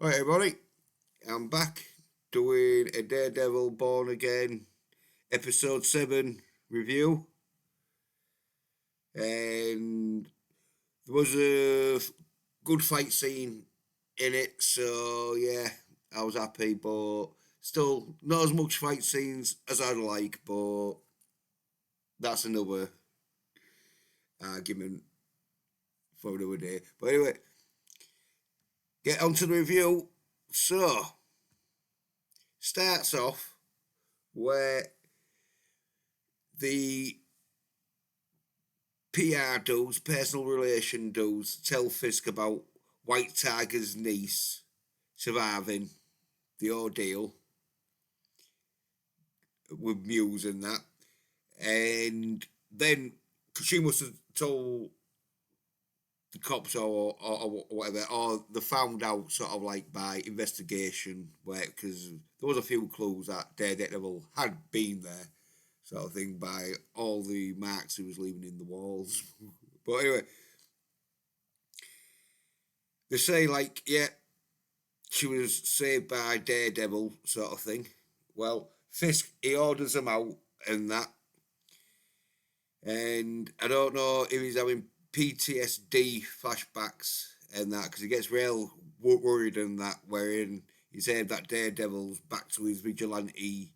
Alright, everybody, I'm back doing a Daredevil Born Again episode 7 review. And there was a good fight scene in it, so yeah, I was happy, but still not as much fight scenes as I'd like, but that's another argument for another day. But anyway, get on to the review. So, starts off where the PR dudes, personal relation dudes, tell Fisk about White Tiger's niece surviving the ordeal with Muse and that. And then, because she must have told the cops or whatever, or they found out sort of like by investigation, where because there was a few clues that Daredevil had been there, sort of thing, by all the marks he was leaving in the walls. But anyway, they say like, yeah, she was saved by Daredevil, sort of thing. Well, Fisk he orders them out and that, and I don't know if he's having PTSD flashbacks and that because he gets real worried and that, wherein he's heard that Daredevil's back to his vigilante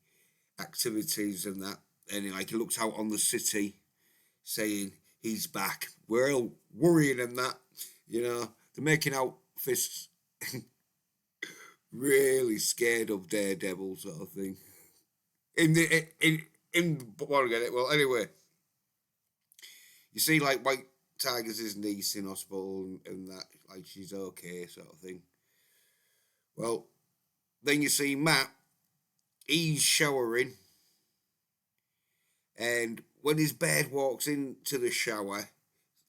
activities and that, and like he looks out on the city saying he's back. We're all worrying and that, they're making out Fists really scared of Daredevil sort of thing. In what I get it. Well, anyway, you see like White Tiger's his niece in hospital and that, like she's okay sort of thing. Well, then you see Matt, he's showering, and when his bed walks into the shower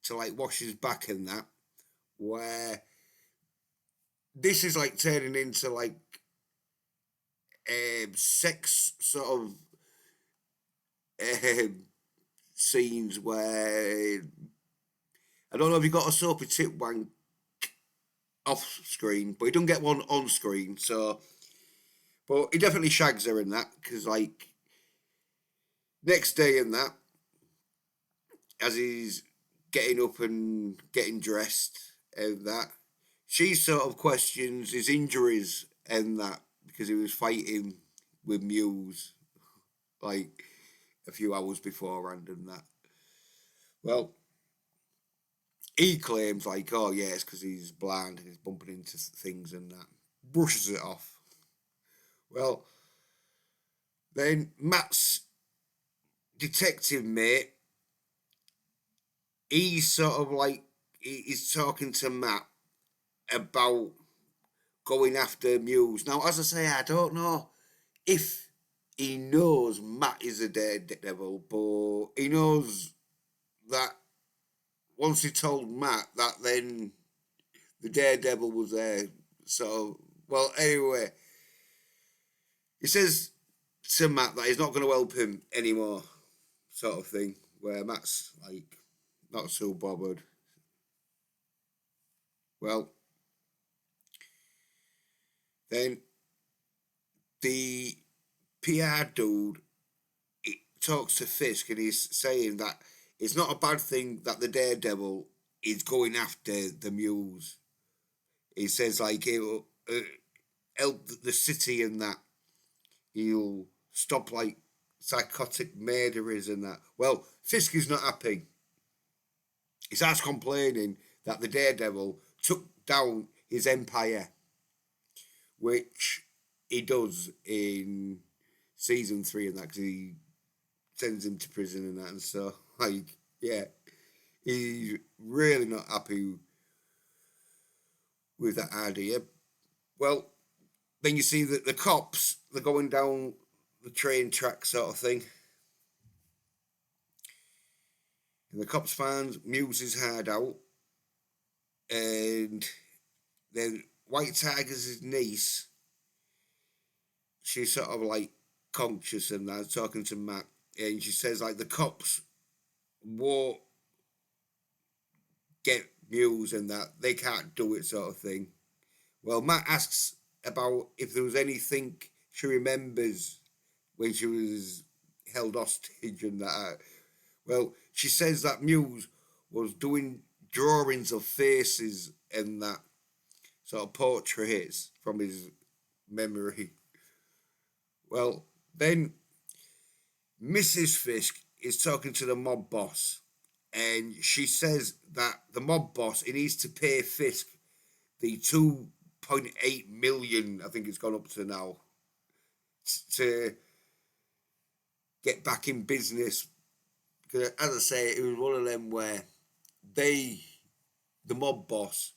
to like wash his back and that, where this is like turning into like sex sort of scenes where I don't know if he got a soapy tip wank off screen, but he don't get one on screen. So, but he definitely shags her in that because like next day in that, as he's getting up and getting dressed and that, she sort of questions his injuries and that because he was fighting with Muse like a few hours beforehand and that. Well, he claims like, oh yeah, it's because he's blind and he's bumping into things and that. Brushes it off. Well, then Matt's detective mate, he's sort of like he's talking to Matt about going after Muse. Now, as I say, I don't know if he knows Matt is a daredevil, but he knows that once he told Matt that then the daredevil was there. So, well, anyway, he says to Matt that he's not going to help him anymore, sort of thing, where Matt's like not so bothered. Well, then the PR dude talks to Fisk and he's saying that it's not a bad thing that the Daredevil is going after the Muse. He says like he'll help the city and that he'll stop like psychotic murderers and that. Well, Fisk is not happy. He starts complaining that the Daredevil took down his empire, which he does in season 3 and that because he sends him to prison and that, and so like yeah, he's really not happy with that idea. Well, then you see that the cops they're going down the train track sort of thing, and the cops find Muse's hideout, and then White Tiger's niece, she's sort of like conscious and that, talking to Matt, and she says like the cops won't get Muse and that they can't do it sort of thing. Well, Matt asks about if there was anything she remembers when she was held hostage and that. Well, she says that Muse was doing drawings of faces and that sort of portraits from his memory. Well, then Mrs. Fisk is talking to the mob boss, and she says that the mob boss he needs to pay Fisk the 2.8 million, I think it's gone up to now, to get back in business. Because as I say, it was one of them where they, the mob boss,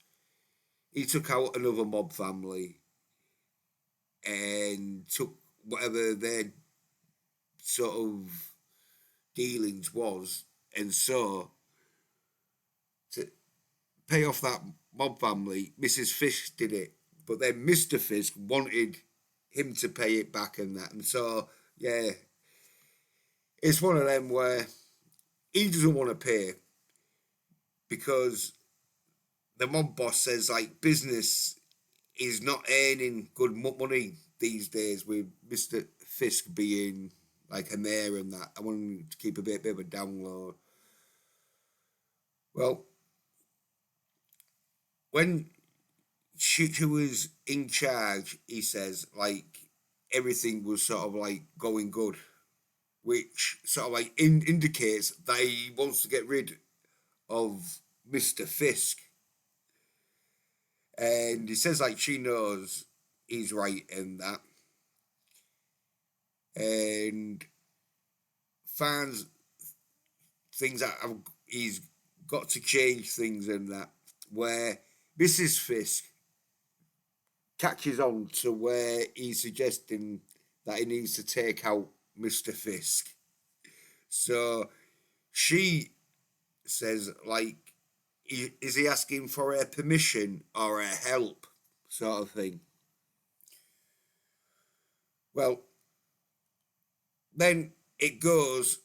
he took out another mob family and took whatever their sort of dealings was, and so to pay off that mob family, Mrs. Fisk did it, but then Mr. Fisk wanted him to pay it back and that, and so yeah, it's one of them where he doesn't want to pay because the mob boss says like business is not earning good money these days with Mr. Fisk being like a mayor and that. I want him to keep a bit of a down low. Well, when she was in charge, he says like everything was sort of like going good, which sort of like indicates that he wants to get rid of Mr. Fisk. And he says like she knows he's right in that, and finds things that he's got to change things in that. Where Mrs. Fisk catches on to where he's suggesting that he needs to take out Mr. Fisk. So she says, like, is he asking for her permission or her help, sort of thing. Well, then it goes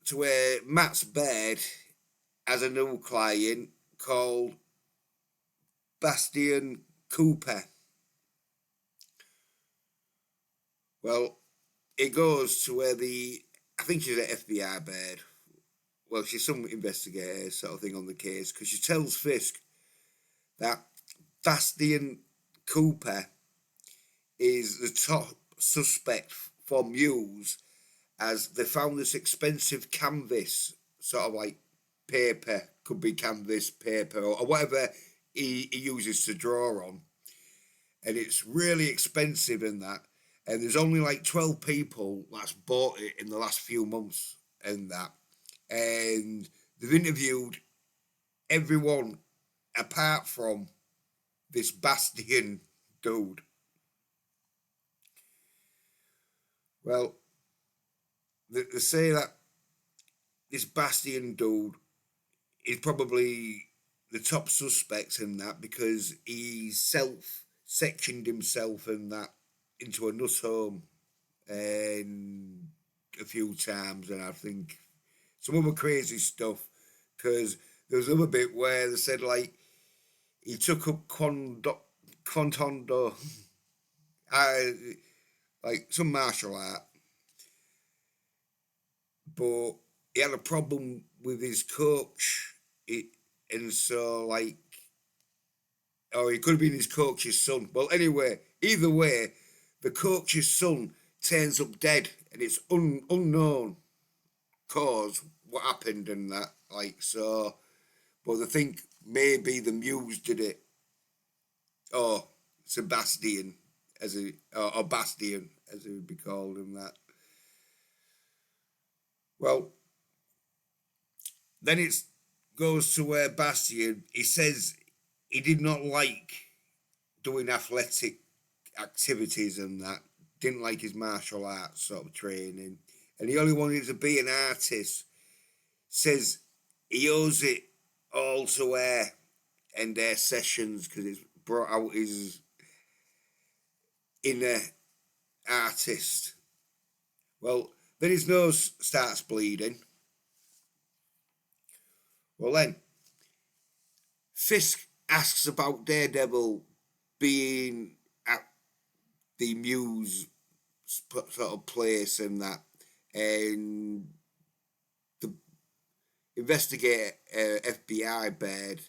to where Matt's bed has a new client called Bastian Cooper. Well, it goes to where I think she's at FBI bed. Well, she's some investigator sort of thing on the case because she tells Fisk that Bastian Cooper is the top suspect for Muse as they found this expensive canvas, sort of like paper, could be canvas, paper, or whatever he uses to draw on. And it's really expensive in that. And there's only like 12 people that's bought it in the last few months and that. And they've interviewed everyone apart from this Bastian dude. Well, they say that this Bastian dude is probably the top suspect in that because he sectioned himself and that into a nut home and a few times, and I think some other crazy stuff because there was another bit where they said like he took up Quantondo, like some martial art, but he had a problem with his coach, and so like, or he could have been his coach's son. Well, anyway, either way, the coach's son turns up dead, and it's unknown cause what happened and that. Like so, but they think maybe the Muse did it, or Sebastian or Bastian as it would be called and that. Well, then it goes to where Bastian he says he did not like doing athletic activities and that. Didn't like his martial arts sort of training, and he only wanted to be an artist. Says he owes it all to her and their sessions because it's brought out his inner artist. Well, then his nose starts bleeding. Well, then Fisk asks about Daredevil being at the Muse sort of place and that, and the investigator, FBI bed,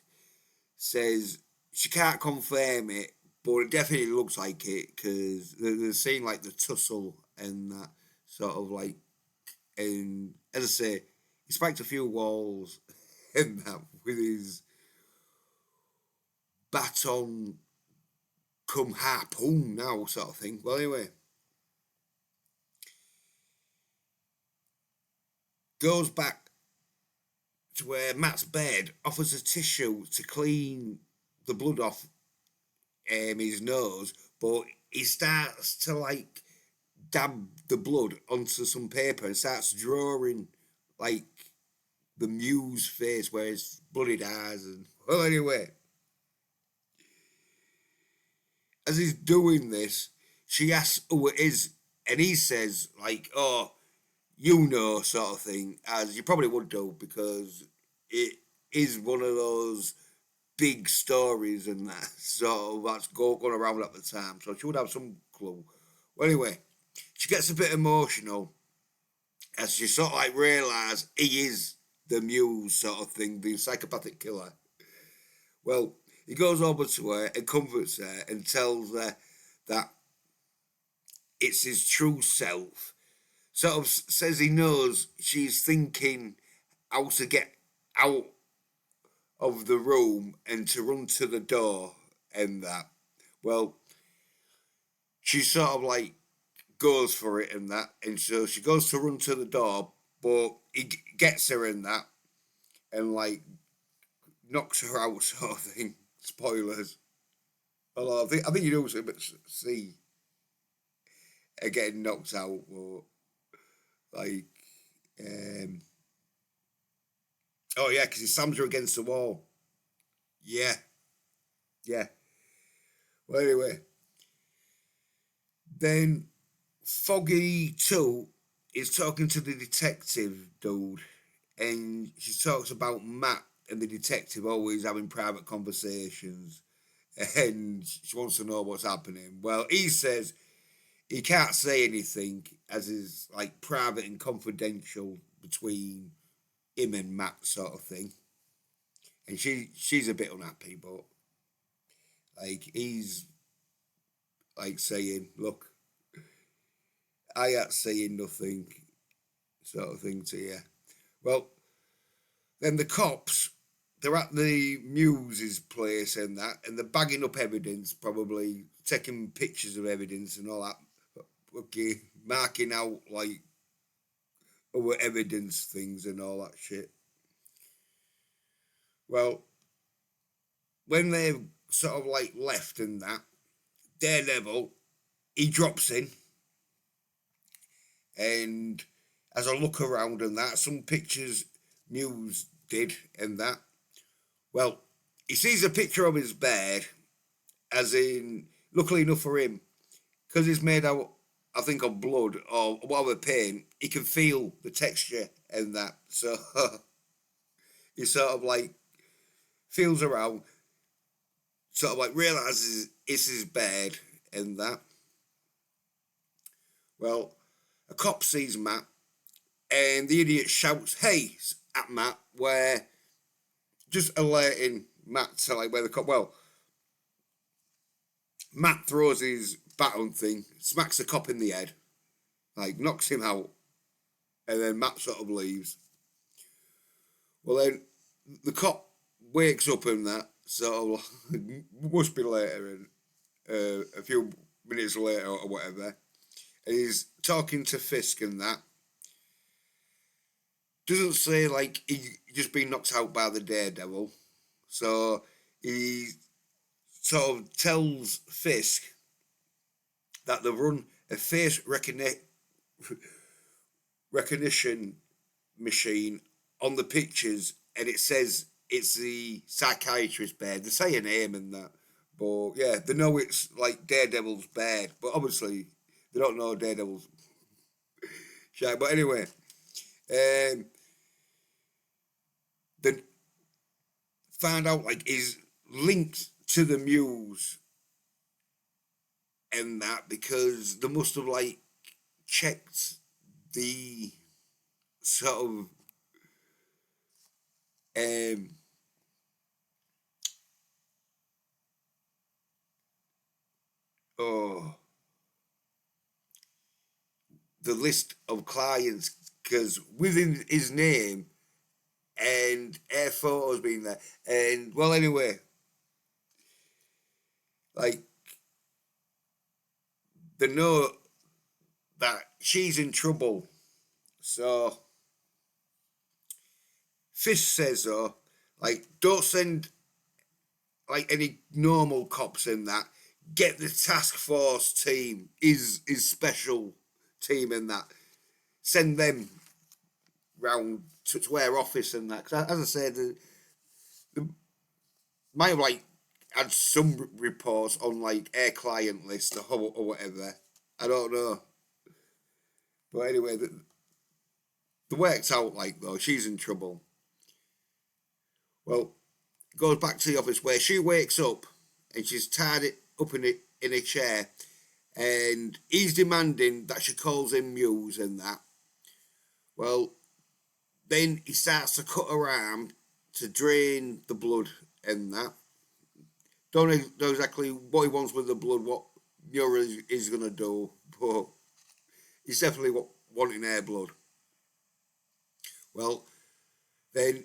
says she can't confirm it, but it definitely looks like it because they're seeing like the tussle and that sort of like, and as I say, he spiked a few walls and that with his baton come harpoon now sort of thing. Well, anyway, goes back to where Matt's bed, offers a tissue to clean the blood off his nose, but he starts to like dab the blood onto some paper and starts drawing like the Muse face where his bloodied eyes and well anyway. As he's doing this, she asks who it is, and he says like, "Oh, you know," sort of thing, as you probably would do because it is one of those big stories and that sort of that's going around at the time, so she would have some clue. Well, anyway, she gets a bit emotional as she sort of like realise he is the Muse sort of thing, the psychopathic killer. Well, he goes over to her and comforts her and tells her that it's his true self. Sort of says he knows she's thinking how to get out of the room and to run to the door and that. Well, she sort of like goes for it and that, and so she goes to run to the door, but he gets her in that and like knocks her out, sort of thing. Spoilers. Although I think you do see her getting knocked out, or like, um, oh yeah, because he slams her against the wall. Yeah, yeah. Well, anyway, then Foggy 2 is talking to the detective dude, and she talks about Matt and the detective always having private conversations, and she wants to know what's happening. Well, he says he can't say anything as is like private and confidential between him and Matt, sort of thing. And she's a bit unhappy, but like he's like saying, "Look, I ain't saying nothing," sort of thing to you. Well, then the cops, they're at the Muse's place and that, and they're bagging up evidence, probably taking pictures of evidence and all that. Okay, marking out like other evidence things and all that shit. Well, when they've sort of like left and that, Daredevil, he drops in, and as I look around and that, some pictures Muse did and that. Well, he sees a picture of his bed, as in, luckily enough for him, because it's made out, I think, of blood or whatever paint, he can feel the texture and that. So he sort of like feels around, sort of like realizes it's his bed and that. Well, a cop sees Matt, and the idiot shouts, "Hey!" at Matt, where just alerting Matt to like where the cop. Well, Matt throws his baton thing, smacks the cop in the head, like knocks him out, and then Matt sort of leaves. Well, then the cop wakes up and that, so must be later, and a few minutes later or whatever, and he's talking to Fisk and that. Doesn't say like he just been knocked out by the Daredevil, so he sort of tells Fisk that they run a face recognition machine on the pictures, and it says it's the psychiatrist's bed. They say a name and that, but yeah, they know it's like Daredevil's bed, but obviously they don't know Daredevil's shit. But anyway, um, they found out like he's linked to the Muse, and that because they must have like checked the sort of um oh the list of clients because within his name and her photos being there and well anyway like they know that she's in trouble so Fisk says like don't send like any normal cops in that. Get the task force team, is special team in that. Send them round to her office and that. Because as I said, the might have like had some reports on like air client list or whatever. I don't know. But anyway, the worked out like though she's in trouble. Well, goes back to the office where she wakes up and she's tied it up in a chair and he's demanding that she calls him Muse and that. Well, then he starts to cut her arm to drain the blood and that. Don't know exactly what he wants with the blood, what Muir is going to do, but he's definitely wanting her blood. Well, then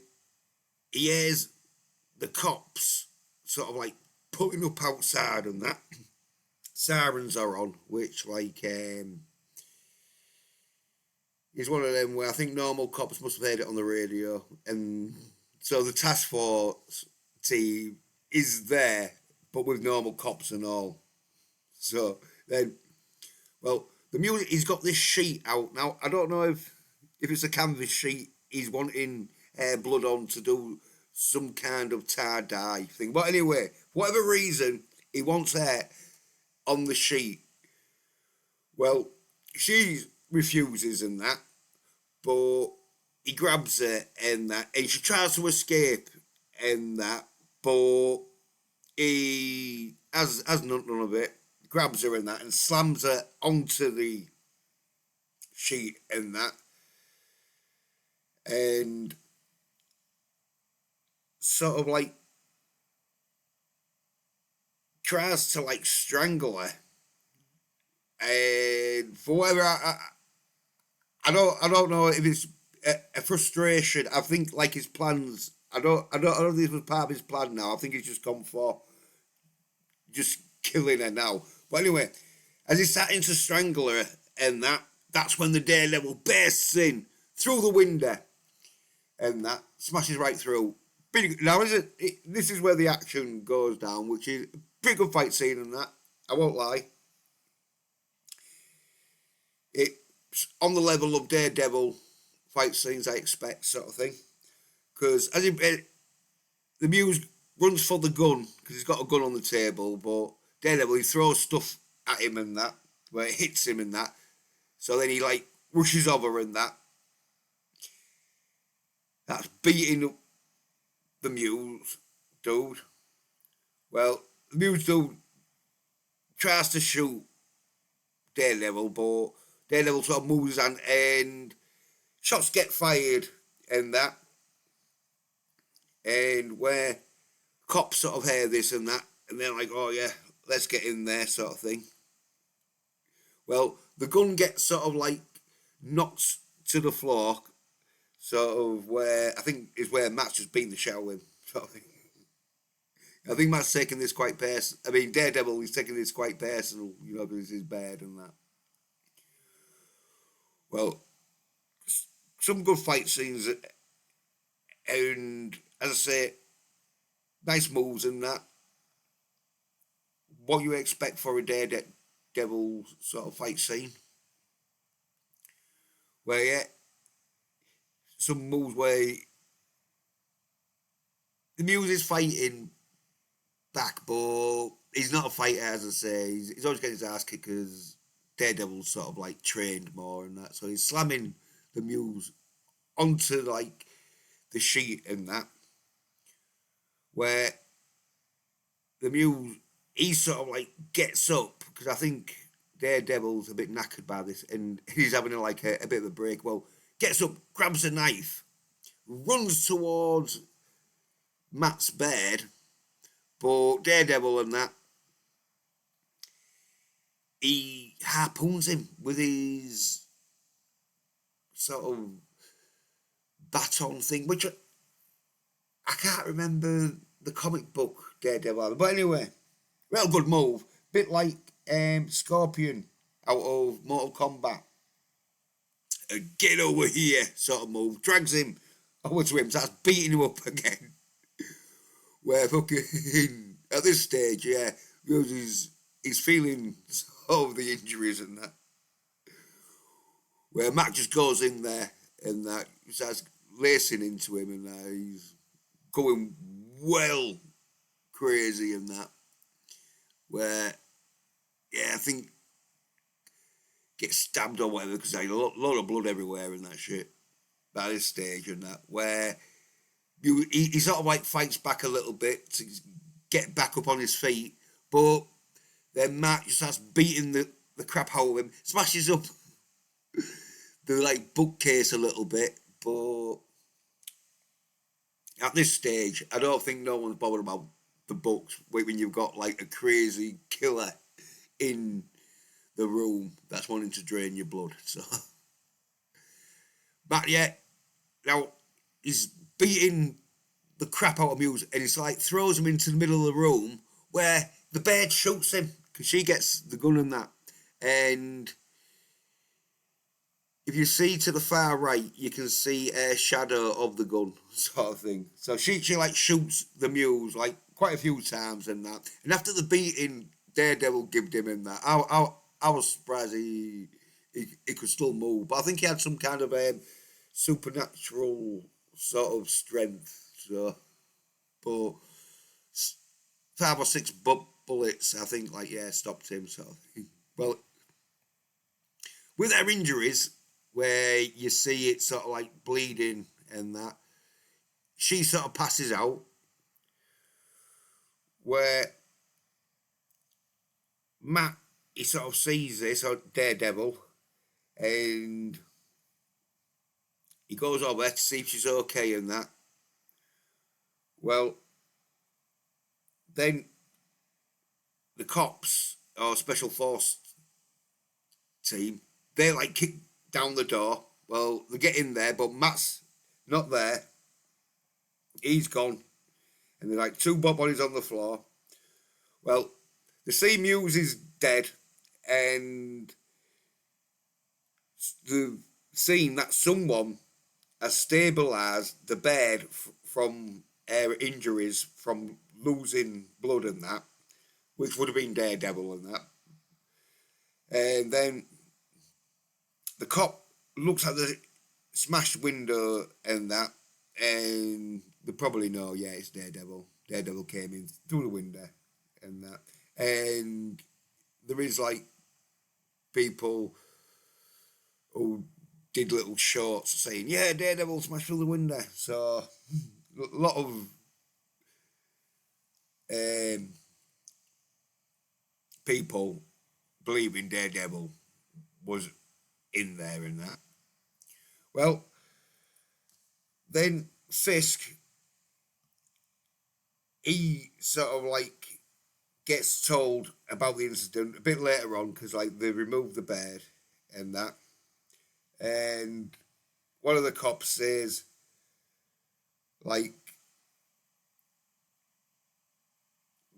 he hears the cops sort of like putting up outside and that. Sirens are on, which like is one of them where I think normal cops must have heard it on the radio, and so the task force team is there, but with normal cops and all. So then, well, the music he's got this sheet out now. I don't know if it's a canvas sheet he's wanting blood on to do some kind of tie dye thing. But anyway, whatever reason he wants hair on the sheet. Well, she refuses and that, but he grabs her and that, and she tries to escape and that, but he has none of it. Grabs her and that, and slams her onto the sheet and that, and sort of like tries to like strangle her. And for whatever I don't know if it's a frustration. I think like his plans. I don't think this was part of his plan now. I think he's just gone for just killing her now. But anyway, as he's starting to strangle her and that's when the Daredevil bursts in through the window and that smashes right through. Now this is where the action goes down, which is a pretty good fight scene and that. I won't lie. It's on the level of Daredevil fight scenes I expect, sort of thing. Because the Muse runs for the gun because he's got a gun on the table, but Daredevil he throws stuff at him and that, where it hits him and that. So then he like rushes over and that. That's beating up the Muse dude. Well, the Muse dude tries to shoot Daredevil, but Daredevil sort of moves on and shots get fired and that. And where cops sort of hear this and that, and they're like, oh yeah, let's get in there, sort of thing. Well, the gun gets sort of like knocked to the floor, sort of where I think is where Matt's just beating the shit out of him, sort of thing. I think Matt's taking this quite personal. I mean, Daredevil is taking this quite personal, you know, because he's bad and that. Well, some good fight scenes, and as I say, nice moves and that. What you expect for a Daredevil sort of fight scene, where yeah, some moves where the Muse is fighting back, but he's not a fighter, as I say. He's always getting his ass kicked because Daredevil's sort of like trained more and that. So he's slamming the Muse onto like the sheet and that, where the Muse he sort of like gets up because I think Daredevil's a bit knackered by this, and he's having a bit of a break. Well, gets up, grabs a knife, runs towards Matt's bed, but Daredevil and that, he harpoons him with his sort of baton thing, which I can't remember the comic book Daredevil, but anyway, real good move, bit like Scorpion out of Mortal Kombat. A get over here sort of move, drags him over to him, starts beating him up again. Where fucking at this stage, yeah, because he's feeling sort of the injuries and that. Where Mac just goes in there and that starts lacing into him and that. He's going well crazy and that. Where, yeah, I think gets stabbed or whatever because there's a lot of blood everywhere and that shit by this stage and that. Where he sort of like fights back a little bit to get back up on his feet, but then Matt just starts beating the crap out of him, smashes up the like bookcase a little bit, but at this stage, I don't think no one's bothered about the books when you've got like a crazy killer in the room that's wanting to drain your blood. So, but yeah, now he's beating the crap out of Muse, and it's like throws him into the middle of the room where the bird shoots him because she gets the gun and that. And if you see to the far right, you can see a shadow of the gun, sort of thing. So she like shoots the Muse like quite a few times and that. And after the beating Daredevil gave him in that, I was surprised he could still move. But I think he had some kind of supernatural sort of strength. So, but 5 or 6 bullets, I think, like, yeah, stopped him. So, well, with their injuries, where you see it sort of like bleeding and that, she sort of passes out. Where Matt, he sort of sees this, or Daredevil, and he goes over there to see if she's okay and that. Well, then the cops or special force team, they like kick down the door. Well, they get in there, but Matt's not there. He's gone. And they're like 2 bodies on the floor. Well, the see Muse is dead, and the scene that someone has stabilised the bed from injuries from losing blood and that, which would have been Daredevil and that. And then the cop looks at the smashed window and that, and they probably know, yeah, it's Daredevil. Daredevil came in through the window and that. And there is like people who did little shorts saying, yeah, Daredevil smashed through the window. So a lot of people believing Daredevil was in there and that. Well, then Fisk, he sort of like gets told about the incident a bit later on because like they removed the bed and that. And one of the cops says, like,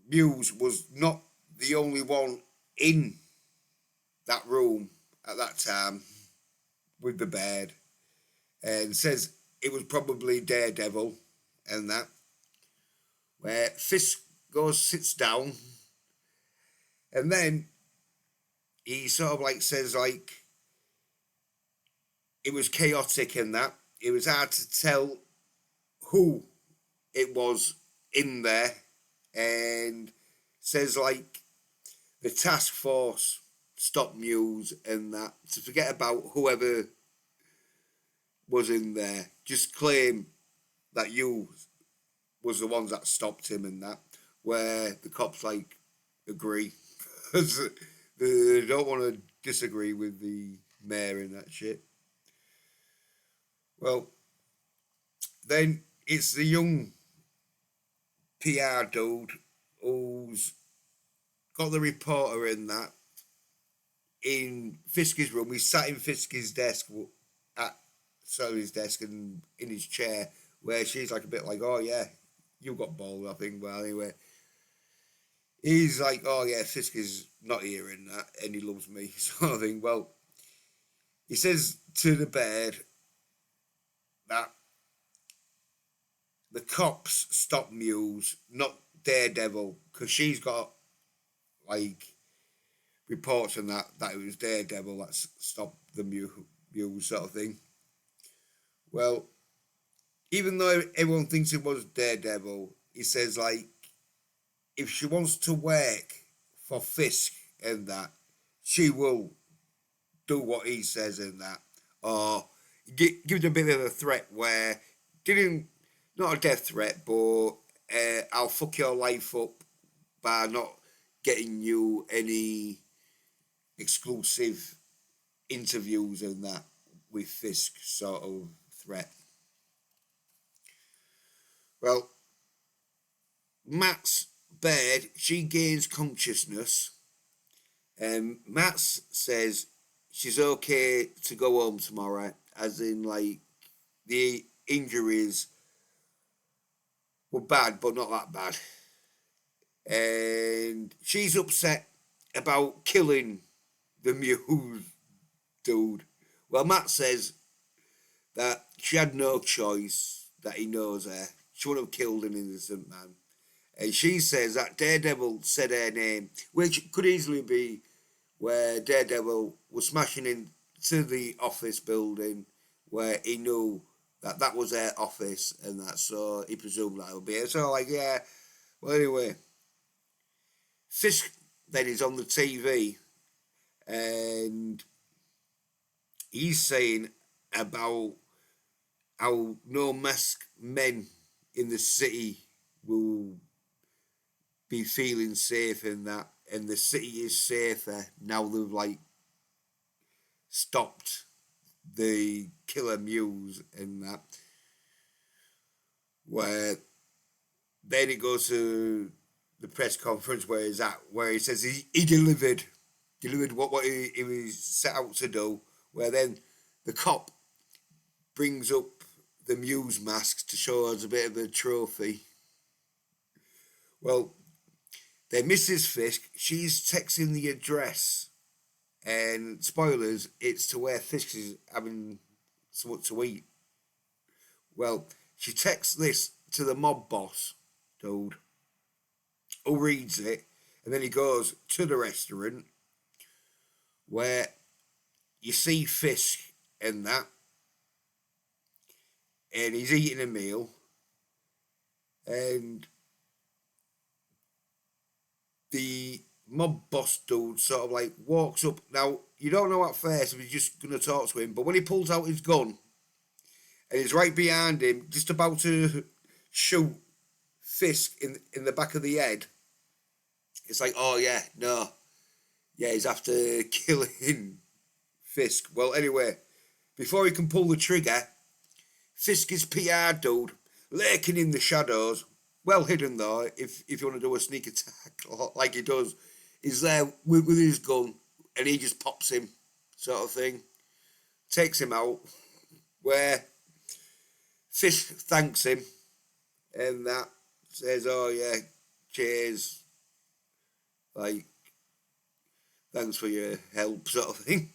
Muse was not the only one in that room at that time with the bed, and says it was probably Daredevil and that. Where Fisk goes, sits down, and then he sort of like says like it was chaotic and that. It was hard to tell who it was in there, and says like the task force stopped Muse and that, to forget about whoever was in there, just claim that you was the ones that stopped him and that, where the cops like agree. They don't want to disagree with the mayor and that shit. Well, then it's the young PR dude who's got the reporter in that in Fisk's room. He sat in Fisk's desk at Sally's desk and in his chair, where she's like a bit like, "Oh yeah, you got bald." I think. Well, anyway, he's like, "Oh yeah, Fisk is not here in that, and he loves me," sort of thing. Well, he says to the bed that the cops stopped Muse, not Daredevil, because she's got like reports on that it was Daredevil that stopped the Muse sort of thing. Well, even though everyone thinks it was Daredevil, he says like if she wants to work for Fisk and that, she will do what he says in that, or give them a bit of a threat where didn't not a death threat, but I'll fuck your life up by not getting you any exclusive interviews and that with Fisk sort of threat. Well, Matt's bed, she gains consciousness, and Matt says she's okay to go home tomorrow, as in like the injuries were bad, but not that bad. And she's upset about killing the Muse dude. Well, Matt says that she had no choice, that he knows her. She would have killed an innocent man. And she says that Daredevil said her name, which could easily be where Daredevil was smashing into the office building where he knew that that was her office and that, so he presumed that it would be her. So, like, yeah. Well, anyway, Fisk then is on the TV and he's saying about how no masked men in the city will be feeling safe in that, and the city is safer now they've like stopped the killer Muse and that. Where then it goes to the press conference where he's at, where he says he delivered what he was set out to do. Where then the cop brings up the Muse mask to show us a bit of a trophy. Well, then Mrs. Fisk, she's texting the address, and spoilers, it's to where Fisk is having something to eat. Well, she texts this to the mob boss, dude, who reads it, and then he goes to the restaurant where you see Fisk and that, and he's eating a meal, and the mob boss dude sort of like walks up. Now, you don't know at first if he's just going to talk to him, but when he pulls out his gun and he's right behind him, just about to shoot Fisk in the back of the head, it's like, oh yeah, no. Yeah, he's after killing Fisk. Well, anyway, before he can pull the trigger, Fisk is PR dude, lurking in the shadows, well hidden though, if you want to do a sneak attack like he does, he's there with his gun and he just pops him, sort of thing. Takes him out, where Fisk thanks him and that, says, oh yeah, cheers, like, thanks for your help, sort of thing.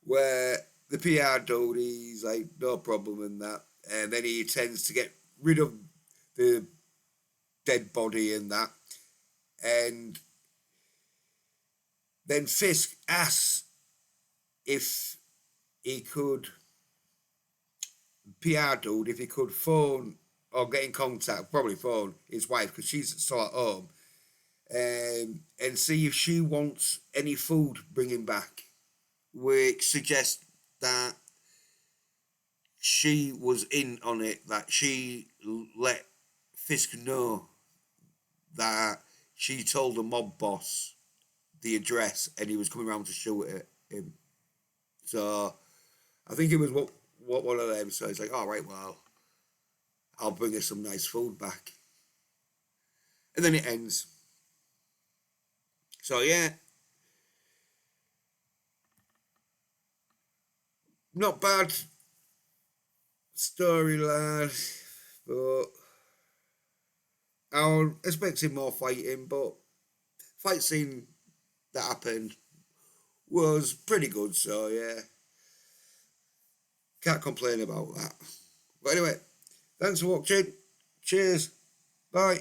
Where the PR dude, he's like, no problem in that. And then he tends to get rid of the dead body and that. And then Fisk asks if he could, PR dude, if he could phone or get in contact, probably phone his wife because she's still at home, and see if she wants any food bringing back, which suggests that she was in on it, that she let Fisk know that she told the mob boss the address, and he was coming around to shoot at him. So I think it was what one of them. So he's like, all right, well, I'll bring her some nice food back, and then it ends. So yeah, not bad storyline, but I was expecting more fighting. But fight scene that happened was pretty good. So yeah, can't complain about that. But anyway, thanks for watching. Cheers. Bye.